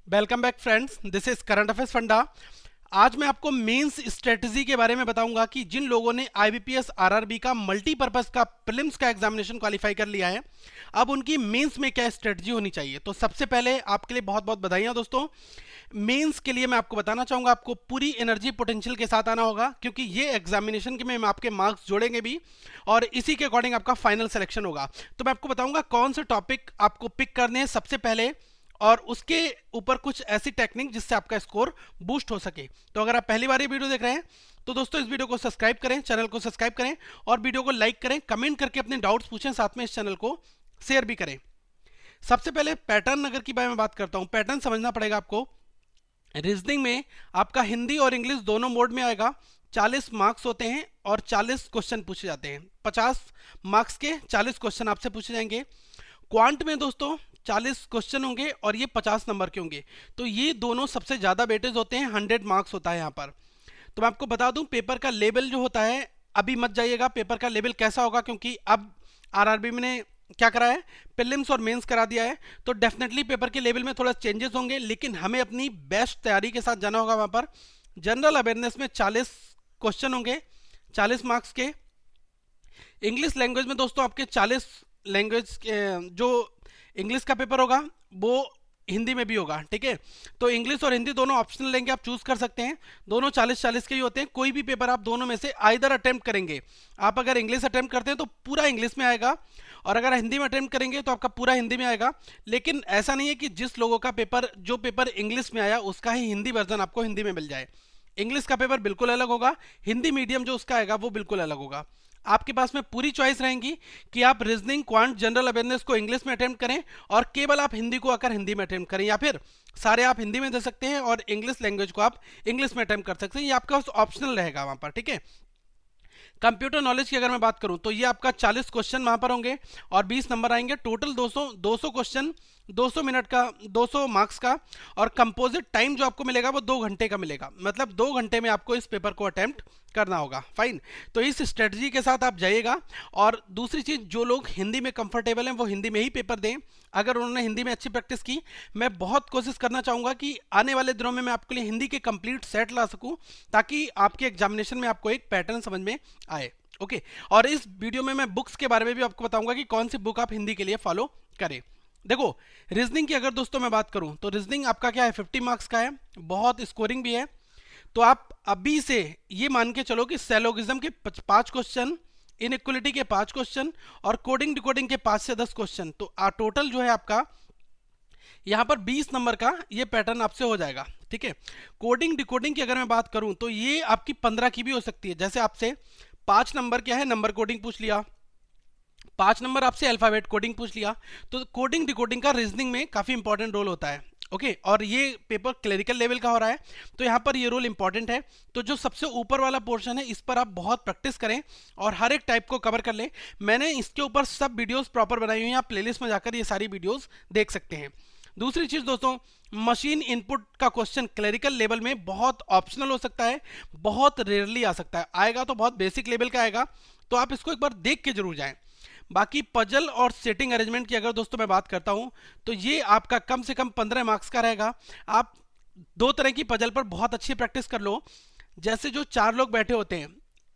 Welcome back friends, this is current affairs funda. आज मैं आपको मेंस स्ट्रेटजी के बारे में बताऊंगा कि जिन लोगों ने आईबीपीएस आरआरबी का मल्टीपर्पस का प्रीलिम्स का एग्जामिनेशन क्वालिफाई कर लिया है, अब उनकी मेंस में क्या स्ट्रेटजी होनी चाहिए। तो सबसे पहले आपके लिए बहुत बहुत बधाइयां दोस्तों। मेंस के लिए मैं आपको बताना चाहूंगा, आपको पूरी एनर्जी पोटेंशियल के साथ आना होगा, क्योंकि ये एग्जामिनेशन के में आपके मार्क्स जोड़ेंगे भी और इसी के अकॉर्डिंग आपका फाइनल सिलेक्शन होगा। तो मैं आपको बताऊंगा कौन से टॉपिक आपको पिक करने हैं सबसे पहले, और उसके ऊपर कुछ ऐसी टेक्निक जिससे आपका स्कोर बूस्ट हो सके। तो अगर आप पहली बार ये वीडियो देख रहे हैं तो दोस्तों इस वीडियो को सब्सक्राइब करें, चैनल को सब्सक्राइब करें और वीडियो को लाइक करें, कमेंट करके अपने डाउट्स पूछें, साथ में इस चैनल को शेयर भी करें। सबसे पहले पैटर्न अगर की बारे में बात करता हूं, पैटर्न समझना पड़ेगा आपको। रीजनिंग में आपका हिंदी और इंग्लिश दोनों मोड में आएगा। 40 मार्क्स होते हैं और 40 क्वेश्चन पूछे जाते हैं। 50 मार्क्स के 40 क्वेश्चन आपसे पूछे जाएंगे। क्वांट में दोस्तों 40 क्वेश्चन होंगे और ये 50 नंबर के होंगे। तो ये दोनों सबसे ज़्यादा वेटेज होते हैं, 100 मार्क्स होता है यहाँ पर। तो मैं आपको बता दूं, पेपर का लेवल जो होता है, अभी मत जाइएगा पेपर का लेवल कैसा होगा, क्योंकि अब आरआरबी ने क्या करा है, प्रीलिम्स और मेंस करा दिया है। तो डेफिनेटली पेपर के लेवल में थोड़ा चेंजेस होंगे, लेकिन हमें अपनी बेस्ट तैयारी के साथ जाना होगा वहाँ पर। जनरल अवेयरनेस में 40 क्वेश्चन होंगे, 40 मार्क्स के। इंग्लिश लैंग्वेज में दोस्तों आपके 40 लैंग्वेज जो इंग्लिश का पेपर होगा वो हिंदी में भी होगा, ठीक है। तो इंग्लिश और हिंदी दोनों ऑप्शनल लेंगे, आप चूज कर सकते हैं। दोनों 40-40 के ही होते हैं। कोई भी पेपर आप दोनों में से आइदर अटेम्प्ट करेंगे। आप अगर इंग्लिश अटेम्प्ट करते हैं तो पूरा इंग्लिश में आएगा, और अगर हिंदी में अटेम्प्ट करेंगे तो आपका पूरा हिंदी में आएगा। लेकिन ऐसा नहीं है कि जिस लोगों का पेपर जो पेपर इंग्लिश में आया उसका ही हिंदी वर्जन आपको हिंदी में मिल जाए। इंग्लिश का पेपर बिल्कुल अलग होगा, हिंदी मीडियम जो उसका आएगा वो बिल्कुल अलग होगा। आपके पास में पूरी चॉइस रहेंगी कि आप रीजनिंग, क्वांट, जनरल अवेयरनेस को इंग्लिश में अटेम्प्ट करें और केवल आप हिंदी को आकर हिंदी में अटेम्प्ट करें, या फिर सारे आप हिंदी में दे सकते हैं और इंग्लिश लैंग्वेज को आप इंग्लिश में अटेम्प्ट कर सकते हैं। ये आपका ऑप्शनल रहेगा वहां पर, ठीक है। कंप्यूटर नॉलेज की अगर मैं बात करूं तो ये आपका 40 क्वेश्चन वहां पर होंगे और 20 नंबर आएंगे। टोटल 200 क्वेश्चन, 200 मिनट का, 200 मार्क्स का। और कंपोजिट टाइम जो आपको मिलेगा वो 2 घंटे का मिलेगा, मतलब 2 घंटे में आपको इस पेपर को अटेम्प्ट करना होगा। फाइन, तो इस स्ट्रेटजी के साथ आप जाइएगा। और दूसरी चीज, जो लोग हिंदी में कंफर्टेबल हैं वो हिंदी में ही पेपर दें। अगर उन्होंने हिंदी में अच्छी प्रैक्टिस की, मैं बहुत कोशिश करना चाहूंगा कि आने वाले दिनों में मैं आपके लिए हिंदी के कंप्लीट सेट ला सकूं, ताकि आपके एग्जामिनेशन में आपको एक पैटर्न समझ में आए। ओके, और इस वीडियो में मैं बुक्स के बारे में भी आपको बताऊंगा कि कौन सी बुक आप हिंदी के लिए फॉलो करें। देखो, रीजनिंग की अगर दोस्तों मैं बात करूं तो रीजनिंग आपका क्या है, 50 मार्क्स का है, बहुत स्कोरिंग भी है। तो आप अभी से ये मान के चलो कि सैलोगिज्म के 5 क्वेश्चन, इनइक्वलिटी के 5 क्वेश्चन और कोडिंग डिकोडिंग के 5 से 10 क्वेश्चन, तो टोटल जो है आपका यहां पर 20 नंबर का ये पैटर्न आपसे हो जाएगा, ठीक है। कोडिंग डिकोडिंग की अगर मैं बात करूं तो ये आपकी 15 की भी हो सकती है। जैसे आपसे 5 नंबर क्या है, नंबर कोडिंग पूछ लिया, 5 नंबर आपसे अल्फाबेट कोडिंग पूछ लिया। तो कोडिंग डिकोडिंग का रीजनिंग में काफी इंपॉर्टेंट रोल होता है। ओके, और ये पेपर क्लरिकल लेवल का हो रहा है, तो यहाँ पर ये रोल इंपॉर्टेंट है। तो जो सबसे ऊपर वाला पोर्शन है इस पर आप बहुत प्रैक्टिस करें और हर एक टाइप को कवर कर लें। मैंने इसके ऊपर सब वीडियोस प्रॉपर बनाई हुई हैं, आप प्लेलिस्ट में जाकर ये सारी वीडियोस देख सकते हैं। दूसरी चीज दोस्तों, मशीन इनपुट का क्वेश्चन क्लरिकल लेवल में बहुत ऑप्शनल हो सकता है, बहुत रेयरली आ सकता है, आएगा तो बहुत बेसिक लेवल का आएगा। तो आप इसको एक बार देख के जरूर जाएं। बाकी पजल और सेटिंग अरेंजमेंट की अगर दोस्तों मैं बात करता हूं तो ये आपका कम से कम 15 मार्क्स का रहेगा। आप 2 तरह की पजल पर बहुत अच्छी प्रैक्टिस कर लो। जैसे जो 4 लोग बैठे होते हैं,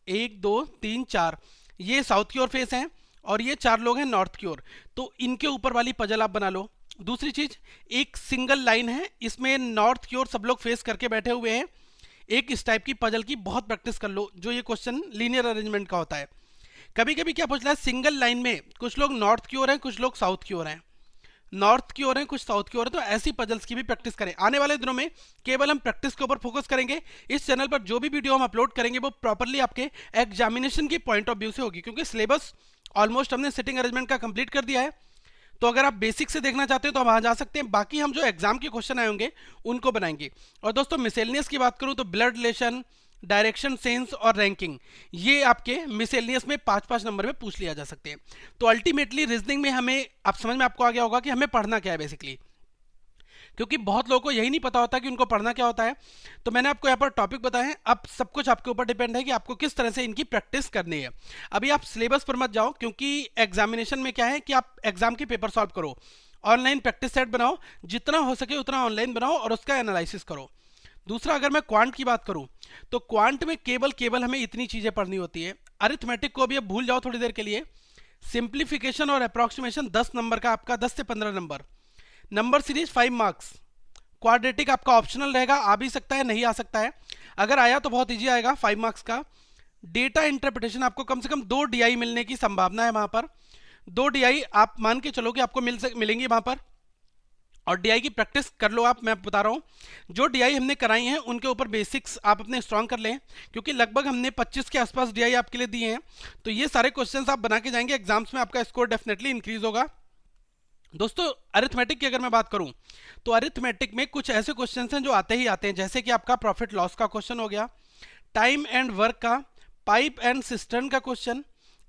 1 2 3 4, ये साउथ की ओर फेस हैं और ये 4 लोग हैं नॉर्थ की ओर, तो इनके ऊपर वाली पजल आप बना लो। दूसरी चीज, एक सिंगल लाइन है, इसमें नॉर्थ की ओर सब लोग फेस करके बैठे हुए हैं। एक इस टाइप की पजल की बहुत प्रैक्टिस कर लो, जो ये क्वेश्चन लीनियर अरेंजमेंट का होता है। कभी कभी क्या पूछ रहा है, सिंगल लाइन में कुछ लोग नॉर्थ की ओर हैं, कुछ लोग साउथ की ओर हैं, नॉर्थ की ओर हैं, कुछ साउथ की ओर है। तो ऐसी पजल्स की भी प्रैक्टिस करें। आने वाले दिनों में केवल हम प्रैक्टिस के ऊपर फोकस करेंगे। इस चैनल पर जो भी वीडियो हम अपलोड करेंगे वो प्रॉपरली आपके एग्जामिनेशन के पॉइंट ऑफ व्यू से होगी, क्योंकि सिलेबस ऑलमोस्ट हमने सिटिंग अरेंजमेंट का कंप्लीट कर दिया है। तो अगर आप बेसिक से देखना चाहते हैं तो वहां जा सकते हैं। बाकी हम जो एग्जाम के क्वेश्चन आए होंगे उनको बनाएंगे। और दोस्तों मिसेलिनियस की बात करूं तो ब्लड रिलेशन, डायरेक्शन सेंस और रैंकिंग, ये आपके मिसेलिनियस में 5-5 नंबर में पूछ लिया जा सकते हैं। तो अल्टीमेटली रीजनिंग में हमें, आप समझ में आपको आ गया होगा कि हमें पढ़ना क्या है बेसिकली, क्योंकि बहुत लोगों को यही नहीं पता होता कि उनको पढ़ना क्या होता है। तो मैंने आपको यहाँ पर टॉपिक बताए हैं, अब सब कुछ आपके ऊपर डिपेंड है कि आपको किस तरह से इनकी प्रैक्टिस करनी है। अभी आप सिलेबस पर मत जाओ, क्योंकि एग्जामिनेशन में क्या है कि आप एग्जाम के पेपर सॉल्व करो ऑनलाइन प्रैक्टिस सेट बनाओ, जितना हो सके उतना ऑनलाइन बनाओ और उसका एनालिसिस करो। दूसरा, अगर मैं क्वांट की बात करूं तो क्वांट में केवल हमें इतनी चीजें पढ़नी होती है। अरिथमेटिक को भी अब भूल जाओ थोड़ी देर के लिए। सिंप्लीफिकेशन और अप्रॉक्सीमेशन 10 नंबर का, आपका 10 से 15 number. Number series 5 marks. Quadratic आपका ऑप्शनल रहेगा, आ भी सकता है नहीं आ सकता है, अगर आया तो बहुत इजी आएगा 5 मार्क्स का। डेटा इंटरप्रिटेशन आपको कम से कम 2 DI मिलने की संभावना है वहां पर। 2 DI आप मान के चलो कि आपको मिलेंगी वहां पर, और DI की प्रैक्टिस कर लो आप। मैं बता रहा हूं जो DI हमने कराई हैं उनके ऊपर बेसिक्स आप अपने स्ट्रांग कर लें, क्योंकि लगभग हमने 25 के आसपास DI आपके लिए दिए हैं। तो ये सारे क्वेश्चंस आप बना के जाएंगे एग्जाम्स में, आपका स्कोर डेफिनेटली इंक्रीज होगा। दोस्तों, अरिथमेटिक की अगर मैं बात करूं तो अरिथमेटिक में कुछ ऐसे क्वेश्चंस हैं जो आते ही आते हैं, जैसे कि आपका प्रॉफिट लॉस का क्वेश्चन हो गया, टाइम एंड वर्क का, पाइप एंड सिस्टर्न का क्वेश्चन,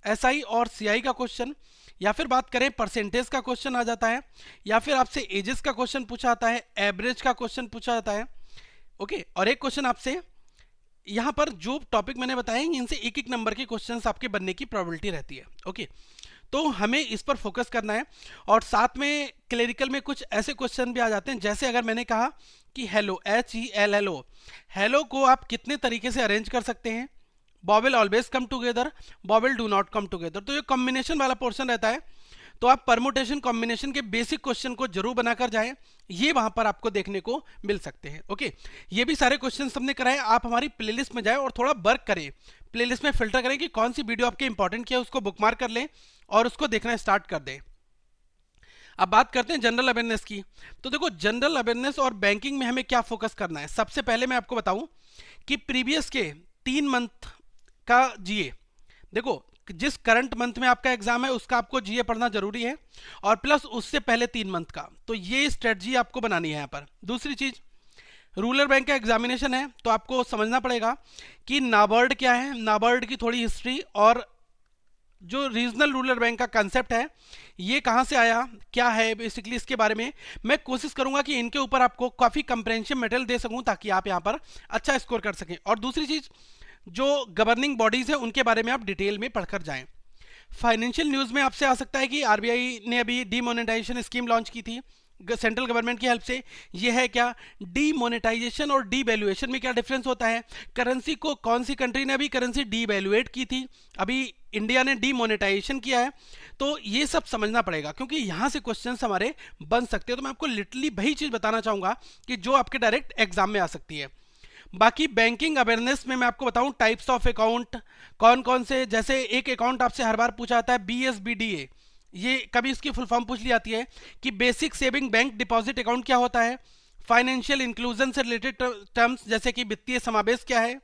SI और CI का क्वेश्चन, या फिर बात करें परसेंटेज का क्वेश्चन आ जाता है, या फिर आपसे एजेस का क्वेश्चन पूछा जाता है, एवरेज का क्वेश्चन पूछा जाता है। ओके, और एक क्वेश्चन आपसे यहाँ पर जो टॉपिक मैंने बताए इनसे एक एक नंबर के क्वेश्चंस आपके बनने की प्रोबेबिलिटी रहती है। ओके, तो हमें इस पर फोकस करना है। और साथ में क्लेरिकल में कुछ ऐसे क्वेश्चन भी आ जाते हैं, जैसे अगर मैंने कहा कि हेलो, HELLO, हेलो को आप कितने तरीके से अरेंज कर सकते हैं। Vowel always come together, vowel do not come together. तो ये कॉम्बिनेशन वाला पोर्शन रहता है, तो आप परमुटेशन कॉम्बिनेशन के बेसिक क्वेश्चन को जरूर बनाकर जाएं, ये वहां पर आपको देखने को मिल सकते हैं। ओके, ये भी सारे क्वेश्चन हमने कराए। आप हमारी प्लेलिस्ट में जाएं और थोड़ा वर्क करें, प्लेलिस्ट में फिल्टर करें कि कौन सी वीडियो आपके इंपॉर्टेंट क्या है, उसको बुकमार्क कर लें और उसको देखना स्टार्ट कर दें। अब बात करते हैं जनरल अवेयरनेस की। तो देखो, जनरल अवेयरनेस और बैंकिंग में हमें क्या फोकस करना है। सबसे पहले मैं आपको बताऊं कि प्रीवियस के 3 मंथ का GA, देखो जिस करंट मंथ में आपका एग्जाम है उसका आपको GA पढ़ना जरूरी है, और प्लस उससे पहले 3 मंथ का। तो ये स्ट्रेटजी आपको बनानी है यहाँ पर। दूसरी चीज, रूरल बैंक का एग्जामिनेशन है, तो आपको समझना पड़ेगा कि नाबार्ड क्या है, नाबार्ड की थोड़ी हिस्ट्री, और जो रीजनल रूरल बैंक का कंसेप्ट है ये कहाँ से आया, क्या है बेसिकली, इसके बारे में मैं कोशिश करूंगा कि इनके ऊपर आपको काफ़ी कंप्रेहेंसिव मटेरियल दे सकूं, ताकि आप यहाँ पर अच्छा स्कोर कर सकें। और दूसरी चीज़, जो गवर्निंग बॉडीज़ हैं उनके बारे में आप डिटेल में पढ़कर जाएं। फाइनेंशियल न्यूज़ में आपसे आ सकता है कि RBI ने अभी डीमोनेटाइजेशन स्कीम लॉन्च की थी सेंट्रल गवर्नमेंट की हेल्प से। ये है क्या, डीमोनेटाइजेशन और डीवैल्यूएशन में क्या डिफरेंस होता है। करेंसी को कौन सी कंट्री ने अभी करेंसी डीवैल्यूएट की थी, अभी इंडिया ने डीमोनेटाइजेशन किया है। तो ये सब समझना पड़ेगा, क्योंकि यहाँ से क्वेश्चंस हमारे बन सकते हैं। तो मैं आपको लिटरली वही चीज़ बताना चाहूँगा कि जो आपके डायरेक्ट एग्जाम में आ सकती है। बाकी बैंकिंग अवेयरनेस में मैं आपको बताऊं टाइप्स ऑफ अकाउंट कौन कौन से, जैसे एक अकाउंट आपसे हर बार पूछा जाता है BSBDA, ये कभी इसकी फुल फॉर्म पूछ ली जाती है कि basic saving bank deposit account क्या होता है। फाइनेंशियल इंक्लूजन से रिलेटेड टर्म्स जैसे कि वित्तीय समावेश क्या है।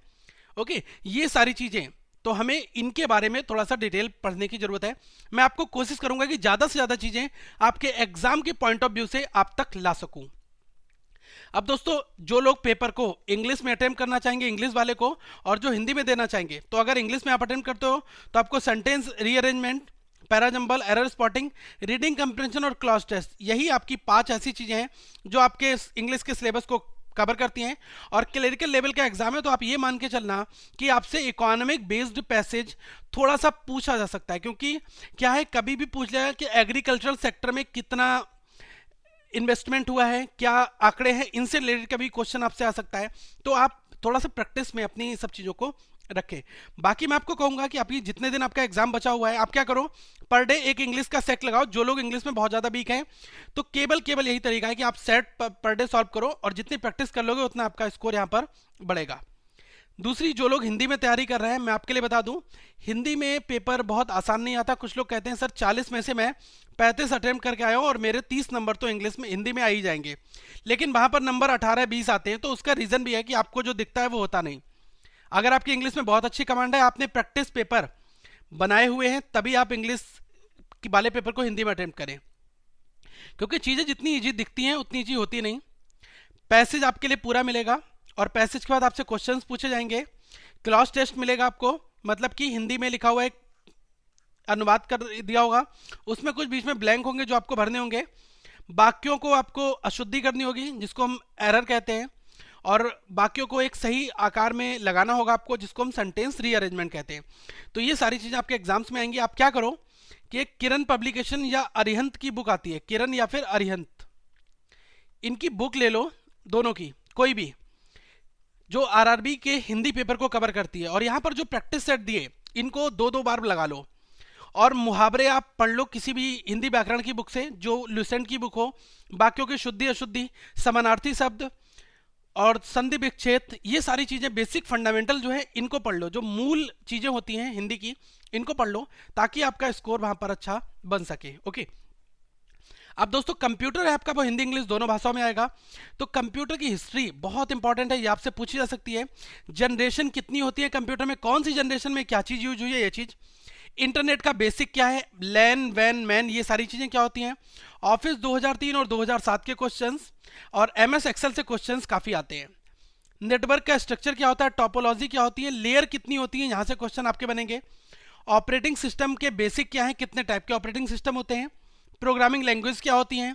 ओके, ये सारी चीजें, तो हमें इनके बारे में थोड़ा सा डिटेल पढ़ने की जरूरत है। मैं आपको कोशिश करूंगा कि ज्यादा से ज्यादा चीजें आपके एग्जाम के पॉइंट ऑफ व्यू से आप तक ला सकूं। अब दोस्तों, जो लोग पेपर को इंग्लिश में अटेम्प्ट करना चाहेंगे इंग्लिश वाले को, और जो हिंदी में देना चाहेंगे, तो अगर इंग्लिश में आप अटेम्प्ट करते हो तो आपको sentence rearrangement, parajumble, error spotting, reading compression और क्लॉज टेस्ट, यही आपकी 5 ऐसी चीजें हैं जो आपके इंग्लिश के सिलेबस को कवर करती हैं। और क्लरिकल लेवल का एग्जाम है, तो आप ये मान के चलना कि आपसे इकोनॉमिक बेस्ड पैसेज थोड़ा सा पूछा जा सकता है, क्योंकि क्या है, कभी भी पूछ लेगा कि एग्रीकल्चरल सेक्टर में कितना इन्वेस्टमेंट हुआ है, क्या आंकड़े हैं, इनसे रिलेटेड कभी क्वेश्चन आपसे आ सकता है। तो आप थोड़ा सा प्रैक्टिस में अपनी सब चीज़ों को रखें। बाकी मैं आपको कहूंगा कि अभी जितने दिन आपका एग्जाम बचा हुआ है, आप क्या करो, पर डे एक इंग्लिश का सेट लगाओ। जो लोग इंग्लिश में बहुत ज़्यादा वीक हैं, तो केवल यही तरीका है कि आप सेट पर डे सॉल्व करो, और जितनी प्रैक्टिस कर लोगे उतना आपका स्कोर यहाँ पर बढ़ेगा। दूसरी, जो लोग हिंदी में तैयारी कर रहे हैं, मैं आपके लिए बता दूं, हिंदी में पेपर बहुत आसान नहीं आता। कुछ लोग कहते हैं सर 40 में से मैं 35 अटेम्प्ट करके आया हूं और मेरे 30 नंबर तो इंग्लिश में हिंदी में आ ही जाएंगे, लेकिन वहां पर नंबर 18-20 आते हैं। तो उसका रीजन भी है कि आपको जो दिखता है वो होता नहीं। अगर आपकी इंग्लिश में बहुत अच्छी कमांड है, आपने प्रैक्टिस पेपर बनाए हुए हैं, तभी आप इंग्लिश वाले पेपर को हिंदी में अटेम्प्ट करें, क्योंकि चीज़ें जितनी ईजी दिखती हैं उतनी ईजी होती नहीं। पैसेज आपके लिए पूरा मिलेगा, और पैसेज के बाद आपसे क्वेश्चंस पूछे जाएंगे। क्लॉज टेस्ट मिलेगा आपको, मतलब कि हिंदी में लिखा हुआ एक अनुवाद कर दिया होगा, उसमें कुछ बीच में ब्लैंक होंगे जो आपको भरने होंगे। वाक्यों को आपको अशुद्धि करनी होगी, जिसको हम एरर कहते हैं, और वाक्यों को एक सही आकार में लगाना होगा आपको, जिसको हम सेंटेंस रीअरेंजमेंट कहते हैं। तो ये सारी चीज़ें आपके एग्जाम्स में आएंगी। आप क्या करो, कि एक किरण पब्लिकेशन या अरिहंत की बुक आती है, किरण या फिर अरिहंत, इनकी बुक ले लो, दोनों की कोई भी, जो आरआरबी के हिंदी पेपर को कवर करती है। और यहाँ पर जो प्रैक्टिस सेट दिए इनको दो दो बार लगा लो, और मुहावरे आप पढ़ लो किसी भी हिंदी व्याकरण की बुक से जो लुसेंट की बुक हो। वाक्यों की शुद्धि अशुद्धि, समानार्थी शब्द और संधि विच्छेद, ये सारी चीजें बेसिक फंडामेंटल जो है इनको पढ़ लो, जो मूल चीजें होती हैं हिंदी की इनको पढ़ लो, ताकि आपका स्कोर वहां पर अच्छा बन सके। ओके, अब दोस्तों कंप्यूटर है आपका, वो हिंदी इंग्लिश दोनों भाषाओं में आएगा। तो कंप्यूटर की हिस्ट्री बहुत इंपॉर्टेंट है, ये आपसे पूछी जा सकती है। जनरेशन कितनी होती है कंप्यूटर में, कौन सी जनरेशन में क्या चीज यूज हुई है, ये चीज। इंटरनेट का बेसिक क्या है, लैन वैन मैन, ये सारी चीजें क्या होती हैं। ऑफिस 2003 और 2007 के क्वेश्चंस और एमएस एक्सेल से क्वेश्चंस काफी आते हैं। नेटवर्क का स्ट्रक्चर क्या होता है, टोपोलॉजी क्या होती है, लेयर कितनी होती है, यहां से क्वेश्चन आपके बनेंगे। ऑपरेटिंग सिस्टम के बेसिक क्या है, कितने टाइप के ऑपरेटिंग सिस्टम होते हैं। प्रोग्रामिंग लैंग्वेज क्या होती हैं,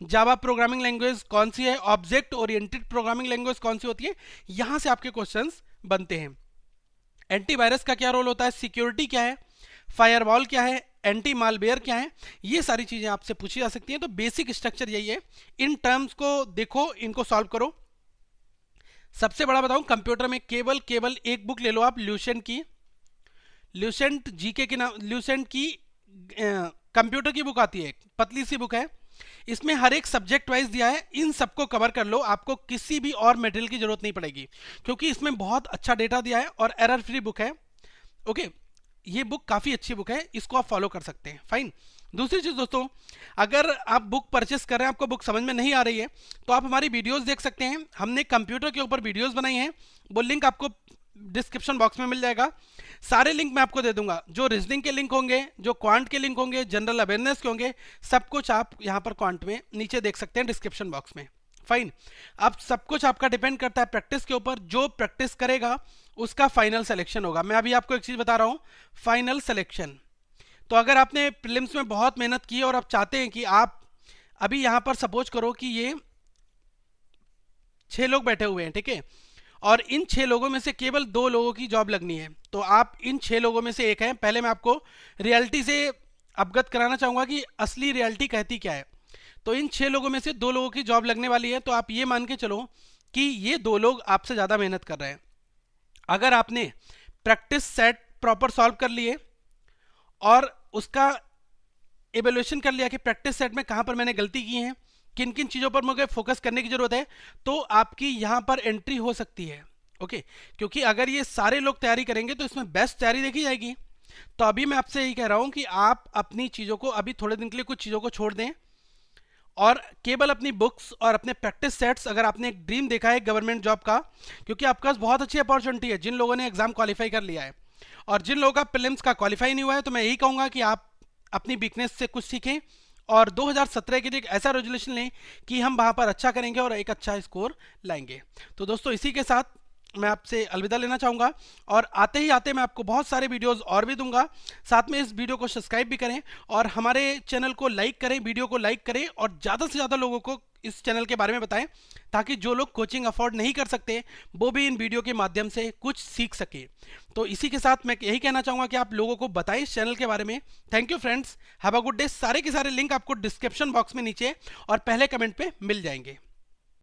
जावा प्रोग्रामिंग लैंग्वेज कौन सी है, ऑब्जेक्ट ओरिएंटेड प्रोग्रामिंग लैंग्वेज कौन सी होती है, यहां से आपके क्वेश्चंस बनते हैं। एंटीवायरस का क्या रोल होता है, सिक्योरिटी क्या है, फायरवॉल क्या है, एंटी मालवेयर क्या है, ये सारी चीजें आपसे पूछी जा सकती हैं। तो बेसिक स्ट्रक्चर यही है, इन टर्म्स को देखो, इनको सॉल्व करो। सबसे बड़ा बताऊं, कंप्यूटर में केवल एक बुक ले लो आप, ल्यूसेंट की, ल्यूसेंट जीके के नाम, ल्यूसेंट की कंप्यूटर की बुक आती है, पतली सी बुक है, इसमें हर एक सब्जेक्ट वाइज दिया है, इन सबको कवर कर लो, आपको किसी भी और मटेरियल की जरूरत नहीं पड़ेगी, क्योंकि इसमें बहुत अच्छा डेटा दिया है और एरर फ्री बुक है। ओके, ये बुक काफी अच्छी बुक है, इसको आप फॉलो कर सकते हैं। फाइन। दूसरी चीज दोस्तों, अगर आप बुक परचेस कर रहे हैं, आपको बुक समझ में नहीं आ रही है, तो आप हमारी वीडियोस देख सकते हैं, हमने कंप्यूटर के ऊपर वीडियोस बनाई हैं, वो लिंक आपको डिस्क्रिप्शन बॉक्स में मिल जाएगा। सारे लिंक मैं आपको दे दूंगा, जो रीजनिंग के लिंक होंगे, जो क्वांट के लिंक होंगे, जनरल अवेयरनेस के होंगे, सब कुछ आप यहाँ पर क्वांट में नीचे देख सकते हैं डिस्क्रिप्शन बॉक्स में। फाइन। अब सब कुछ आपका डिपेंड करता है प्रैक्टिस के ऊपर, जो प्रैक्टिस करेगा उसका फाइनल सिलेक्शन होगा। मैं अभी आपको एक चीज बता रहा हूं, फाइनल सिलेक्शन। तो अगर आपने प्रीलिम्स में बहुत मेहनत की और आप चाहते हैं कि आप अभी यहां पर सपोज करो कि ये 6 लोग बैठे हुए हैं, ठीक है, और इन 6 लोगों में से केवल 2 लोगों की जॉब लगनी है, तो आप इन 6 लोगों में से एक हैं। पहले मैं आपको रियलिटी से अवगत कराना चाहूंगा कि असली रियलिटी कहती क्या है। तो इन 6 लोगों में से 2 लोगों की जॉब लगने वाली है, तो आप ये मान के चलो कि ये 2 लोग आपसे ज्यादा मेहनत कर रहे हैं। अगर आपने प्रैक्टिस सेट प्रॉपर सॉल्व कर लिए और उसका एवेल्युएशन कर लिया कि प्रैक्टिस सेट में कहां पर मैंने गलती की है, किन किन चीजों पर मुझे फोकस करने की जरूरत है, तो आपकी यहां पर एंट्री हो सकती है। ओके, क्योंकि अगर ये सारे लोग तैयारी करेंगे तो इसमें बेस्ट तैयारी देखी जाएगी। तो अभी मैं आपसे यही कह रहा हूं कि आप अपनी चीजों को अभी थोड़े दिन के लिए कुछ चीजों को छोड़ दें और केवल अपनी बुक्स और अपने प्रैक्टिस सेट्स, अगर आपने एक ड्रीम देखा है गवर्नमेंट जॉब का, क्योंकि आपके पास बहुत अच्छी अपॉर्चुनिटी है जिन लोगों ने एग्जाम क्वालिफाई कर लिया है, और जिन लोगों का प्रीलिम्स का क्वालिफाई नहीं हुआ है, तो मैं यही कहूंगा कि आप अपनी वीकनेस से कुछ सीखें और 2017 के लिए एक ऐसा रेजोल्यूशन लें कि हम वहां पर अच्छा करेंगे और एक अच्छा स्कोर लाएंगे। तो दोस्तों इसी के साथ मैं आपसे अलविदा लेना चाहूंगा, और आते ही आते मैं आपको बहुत सारे वीडियोस और भी दूंगा। साथ में इस वीडियो को सब्सक्राइब भी करें और हमारे चैनल को लाइक करें, वीडियो को लाइक करें, और ज़्यादा से ज़्यादा लोगों को इस चैनल के बारे में बताएं, ताकि जो लोग कोचिंग अफोर्ड नहीं कर सकते वो भी इन वीडियो के माध्यम से कुछ सीख सके। तो इसी के साथ मैं यही कहना चाहूँगा कि आप लोगों को बताएं इस चैनल के बारे में। Thank you friends, have a good day. सारे के सारे लिंक आपको डिस्क्रिप्शन बॉक्स में नीचे और पहले कमेंट पे मिल जाएंगे।